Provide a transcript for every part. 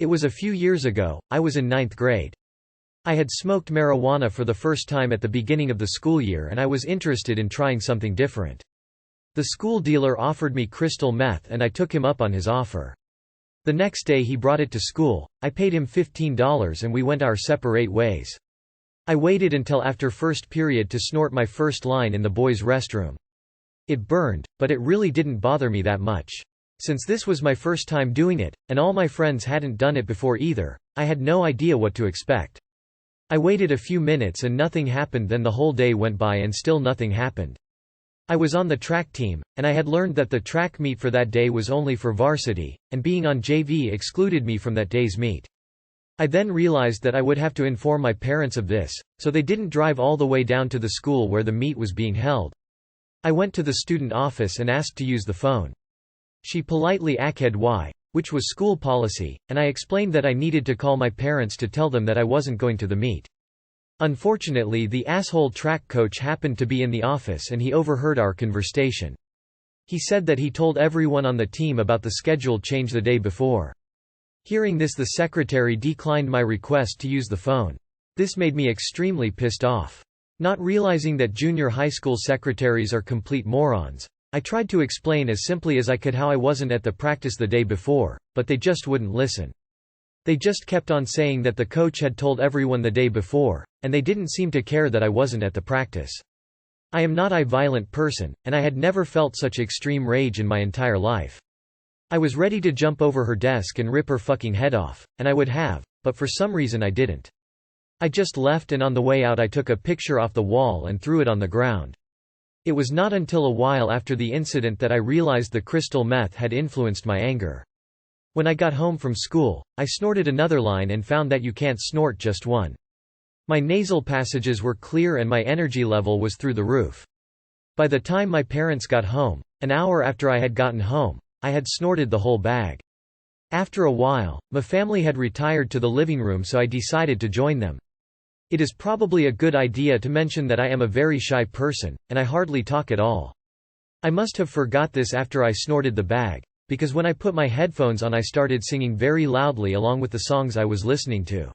It was a few years ago, I was in ninth grade. I had smoked marijuana for the first time at the beginning of the school year and I was interested in trying something different. The school dealer offered me crystal meth and I took him up on his offer. The next day he brought it to school, I paid him $15 and we went our separate ways. I waited until after first period to snort my first line in the boys' restroom. It burned, but it really didn't bother me that much. Since this was my first time doing it, and all my friends hadn't done it before either, I had no idea what to expect. I waited a few minutes and nothing happened, then the whole day went by and still nothing happened. I was on the track team, and I had learned that the track meet for that day was only for varsity, and being on JV excluded me from that day's meet. I then realized that I would have to inform my parents of this, so they didn't drive all the way down to the school where the meet was being held. I went to the student office and asked to use the phone. She politely asked why, which was school policy, and I explained that I needed to call my parents to tell them that I wasn't going to the meet. Unfortunately, the asshole track coach happened to be in the office and he overheard our conversation. He said that he told everyone on the team about the scheduled change the day before. Hearing this, the secretary declined my request to use the phone. This made me extremely pissed off. Not realizing that junior high school secretaries are complete morons, I tried to explain as simply as I could how I wasn't at the practice the day before, but they just wouldn't listen. They just kept on saying that the coach had told everyone the day before, and they didn't seem to care that I wasn't at the practice. I am not a violent person, and I had never felt such extreme rage in my entire life. I was ready to jump over her desk and rip her fucking head off, and I would have, but for some reason I didn't. I just left, and on the way out I took a picture off the wall and threw it on the ground. It was not until a while after the incident that I realized the crystal meth had influenced my anger. When I got home from school, I snorted another line and found that you can't snort just one. My nasal passages were clear and my energy level was through the roof. By the time my parents got home, an hour after I had gotten home, I had snorted the whole bag. After a while, my family had retired to the living room, so I decided to join them. It is probably a good idea to mention that I am a very shy person, and I hardly talk at all. I must have forgot this after I snorted the bag, because when I put my headphones on I started singing very loudly along with the songs I was listening to.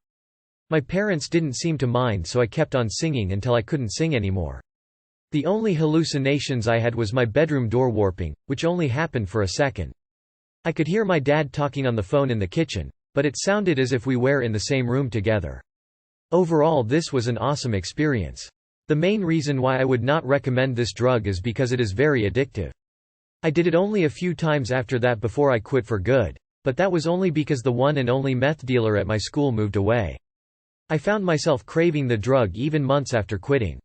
My parents didn't seem to mind, so I kept on singing until I couldn't sing anymore. The only hallucinations I had was my bedroom door warping, which only happened for a second. I could hear my dad talking on the phone in the kitchen, but it sounded as if we were in the same room together. Overall, this was an awesome experience. The main reason why I would not recommend this drug is because it is very addictive. I did it only a few times after that before I quit for good, but that was only because the one and only meth dealer at my school moved away. I found myself craving the drug even months after quitting.